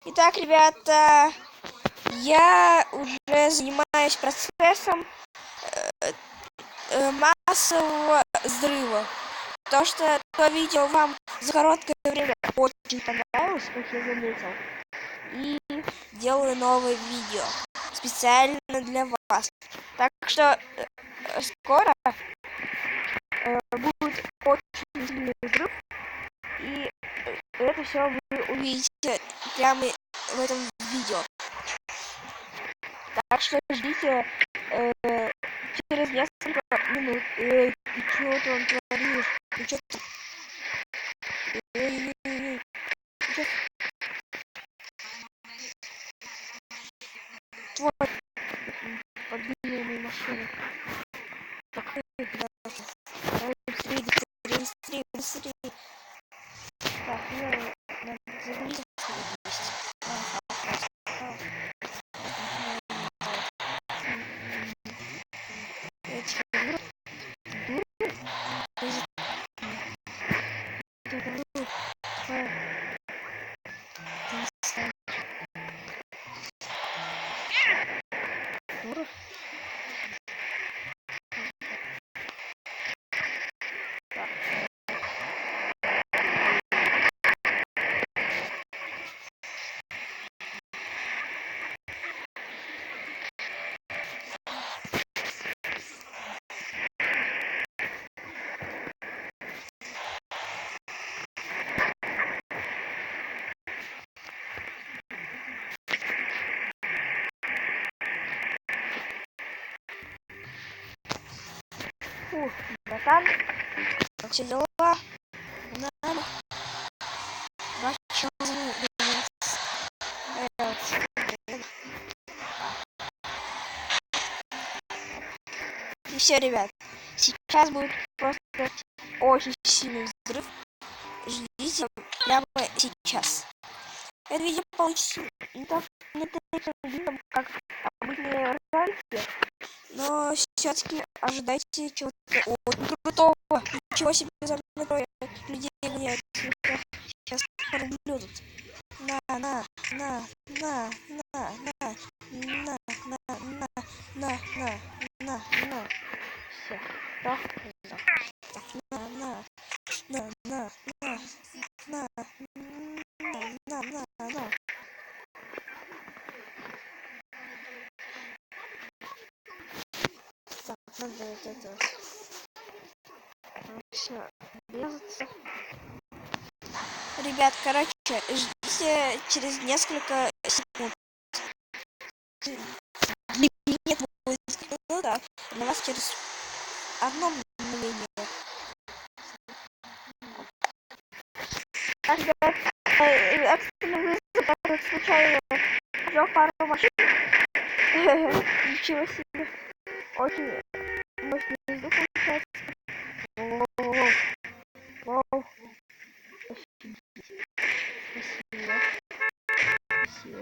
Итак, ребята, я уже занимаюсь процессом массового взрыва. То, что то видео вам за короткое время очень понравилось, как я заметил. И делаю новое видео специально для вас. Так что скоро будет очень сильный взрыв. И это все вы увидите прямо в этом видео. Так что ждите через несколько минут. Эй, ты чё там творишь? Ты чё? Эй, ты чё? Твой подбили мою машину. Так, давай быстрее, быстрее, быстрее, быстрее. Так, надо загрузить, что есть. Фух, братан, как все дела? Надо. И все, ребят, сейчас будет просто очень сильный взрыв. Ждите прямо сейчас. Это видео получится не таким видом, как обычные ролики, но все-таки ожидайте чего-то очень крутого. Ничего себе за мной трое людей гоняют. Сейчас порублю тут. На, на, на, на, на, на, на, на, на, на, на, на. Все. Так, на, на, на, на, на, на, на. Так, надо это все резаться. Ребят, короче, ждите через несколько секунд. Нет, будет минута, для вас через одно мгновение. Когда экстренный вызов, случайно взял пару машин. Ничего себе. Очень мощный звук получается. Воу. Спасибо. Спасибо.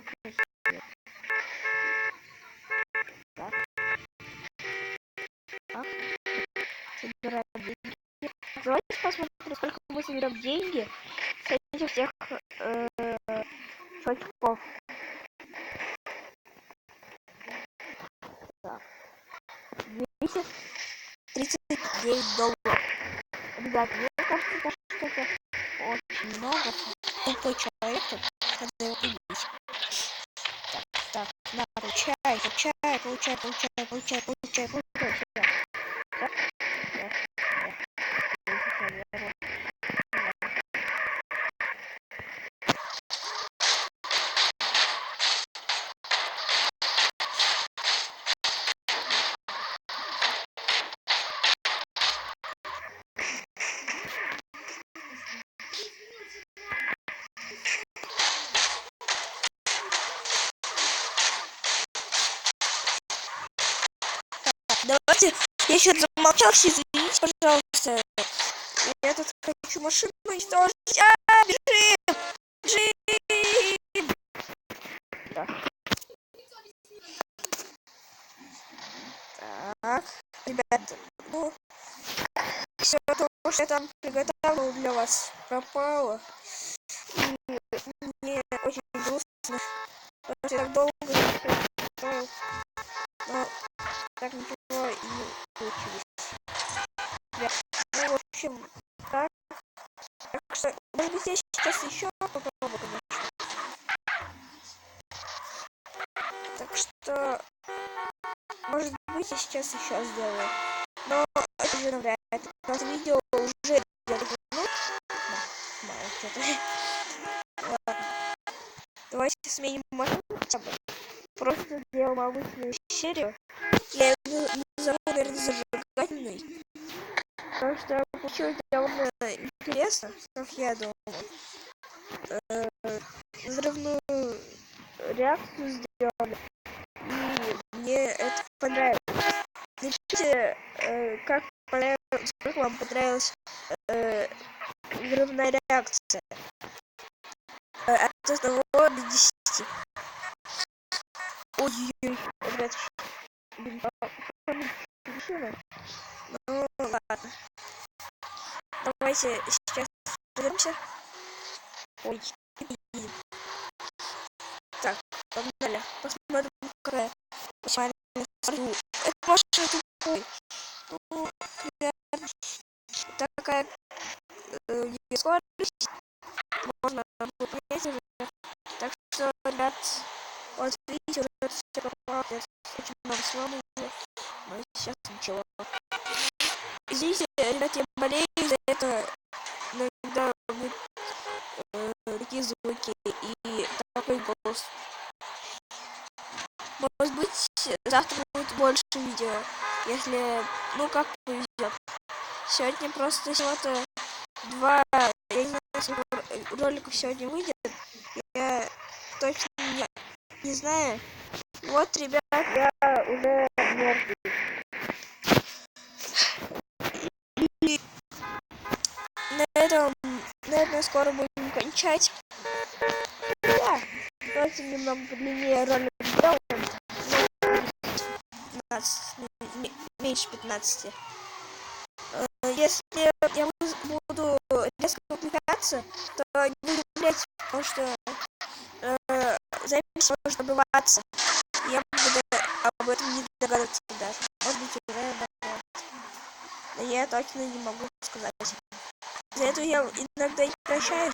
Так. Собираем деньги. Давайте посмотрим, сколько мы соберем деньги с этих всех чувачков. Так. $239. Ребят, мне кажется, что это очень много. Тупой человек тут, надо его убить. Так, на, получай. Давайте, я еще замолчался, извините, пожалуйста. Я тут хочу машину уничтожить. Бежим! Так. Так, ребята, ну, все то, что я там приготовил для вас, пропало. И мне очень грустно. хоть я так долго строил, но так ничего и не получилось. Ну, в общем, так что, может быть, я сейчас еще попробую, конечно. Так что, может быть, я сейчас еще сделаю. Но это же навряд ли. У нас видео уже 9 минут. Мало что-то. Ладно. Давайте сменим машину хотя бы. Просто сделаем обычную серию. Я ее назову, наверное, зажигательной. Потому что получилось довольно интересно, как я думаю. Взрывную реакцию сделали. И мне это понравилось. Напишите, как вам понравилась взрывная реакция. От 1 до 10. Ой-ой-ой, ребят. Ну ладно. Давайте сейчас вернемся. Ой, так, погнали. Посмотрим, какая максимальная скорость. Это машина тупой. Ну, ребят, такая скорость можно понять уже. Так что, ребят, вот видите, уже все попало. Очень много сломано. Но сейчас ничего. Извините, ребят, я болею из-за этого. Иногда будут такие звуки и такой голос. Может быть, завтра будет больше видео, если, ну, как повезет. Сегодня просто всего-то 2, я не знаю, сколько роликов сегодня выйдет. Я точно не знаю. Вот, ребят, я уже мертвый. И на этом, наверное, скоро будем кончать. Да, давайте немного подлиннее ролик сделаем. 15, меньше 15. Если я буду резко отвлекаться, то не буду гулять, потому что запись может обрываться. Я буду об этом не догадываться даже. Может быть, уже догадываться. Но я точно не могу сказать. За это я иногда и прощаюсь,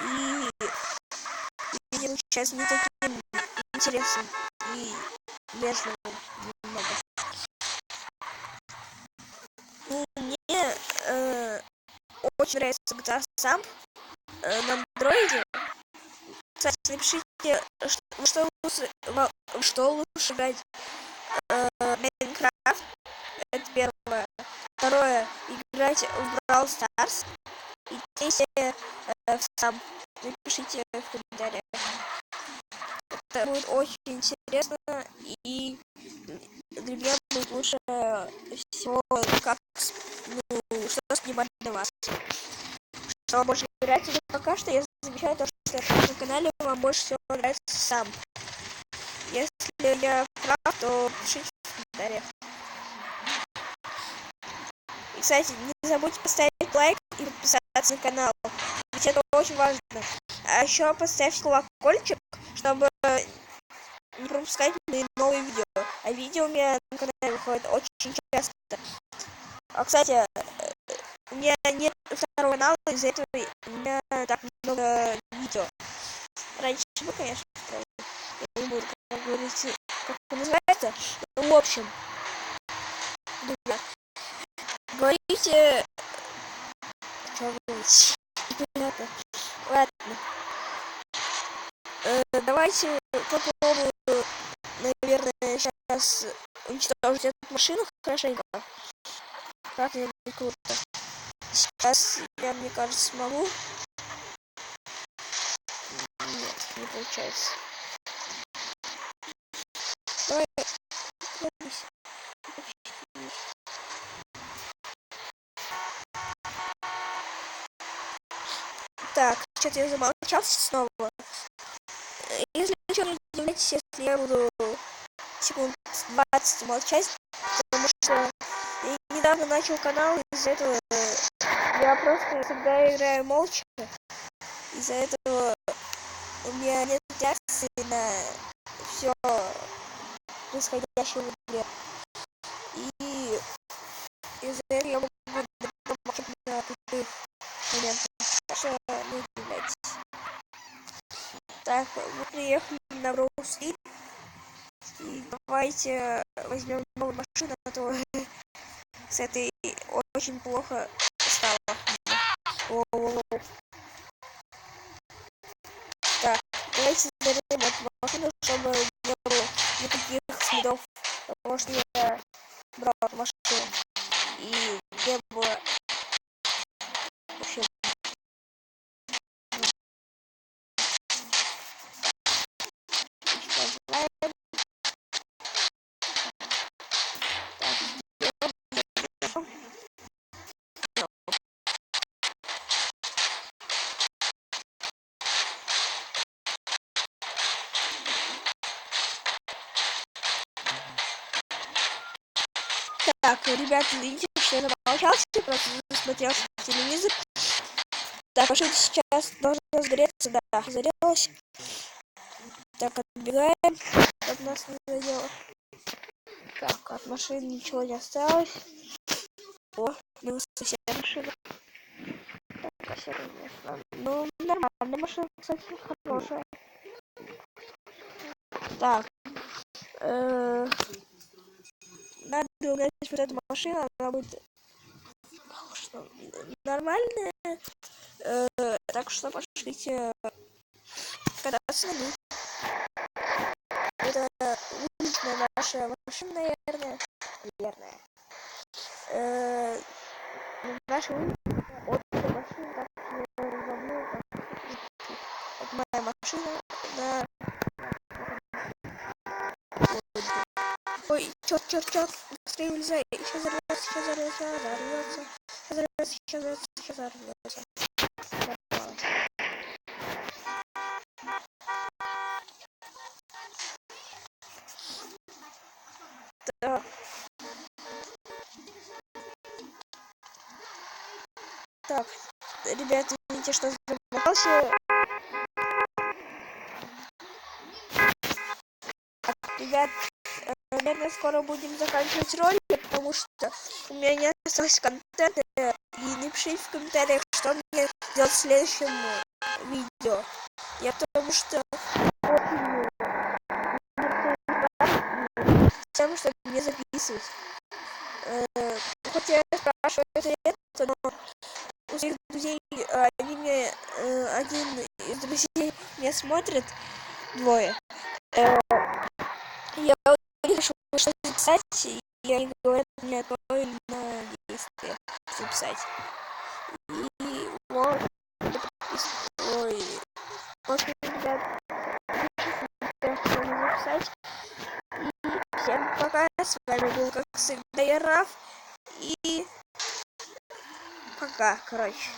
и видео получается не таким интересным и вежливым немного. Мне очень нравится GTA сам на андроиде. Кстати, напишите, что лучше играть. Майнкрафт, это первое. Второе, играть в Brawl Stars. И третье, в сам. Напишите в комментариях. Это будет очень интересно, и для меня будет лучше всего, как, ну, что снимать для вас. Что вам больше нравится, пока что я замечаю то, что на канале вам больше всего нравится сам. Если я прав, то пишите в комментариях. И, кстати, не забудьте поставить лайк и подписаться на канал, ведь это очень важно. А еще поставьте колокольчик, чтобы не пропускать мои новые видео. А видео у меня на канале выходит очень часто. А, кстати, у меня нет второго канала, из-за этого у меня так много видео. Раньше бы, конечно, я не буду говорить, как это называется. Ну, в общем, друзья, говорите... Что говорить? Непонятно. Ладно. Давайте попробую, наверное, сейчас уничтожить эту машину хорошенько. Как-нибудь круто. Сейчас я, мне кажется, смогу. Нет, не получается. Давай. Так, что-то я замолчался снова. Если что, не удивляйтесь, если я буду секунд 20 молчать, потому что я недавно начал канал, из-за этого я просто всегда играю молча. Из-за этого у меня нет реакции на все происходящее в игре. И из-за этого я могу домочить на таких моментах. Так что не удивляйтесь. Так, мы приехали на Роуз-Стрит. И давайте возьмем новую машину, а то с этой очень плохо стало. Воу-воу-воу. Так, давайте зарядим эту машину, чтобы не было никаких следов того, что я брал эту машину. И не было вообще. Так, ребята, видите, что я замолчался, просто смотрел телевизор. Так, машина сейчас должна загореться, да, загорелась. Так, отбегаем, чтобы нас не задело. Так, от машины ничего не осталось. О, мы совсем машина. Так, серая. Ну, нормальная машина, кстати, хорошая. Так, надо убрать вот эту машину, она будет нормальная. Так что пошлите кататься на ней. Это уличная наша машина, наверное. Наша улица от этой машины, так что я разобью. Это моя машина на... Ой, черт, быстрее вылезай, сейчас взорвется. Да. Так, ребята, видите, что замахался. Ребят, наверное, скоро будем заканчивать ролик, потому что у меня не осталось контента. И не пишите в комментариях, что мне делать в следующем видео. Я потому что тем, чтобы не записывать. Хотя я спрашиваю это, но у своих друзей они мне, один из друзей меня смотрит, двое. Я решил, что записать, и они говорят мне то или иное действие записать. И вот, ой, после ребят, что не записать. И всем пока, с вами был, как всегда, я Раф, и пока, короче.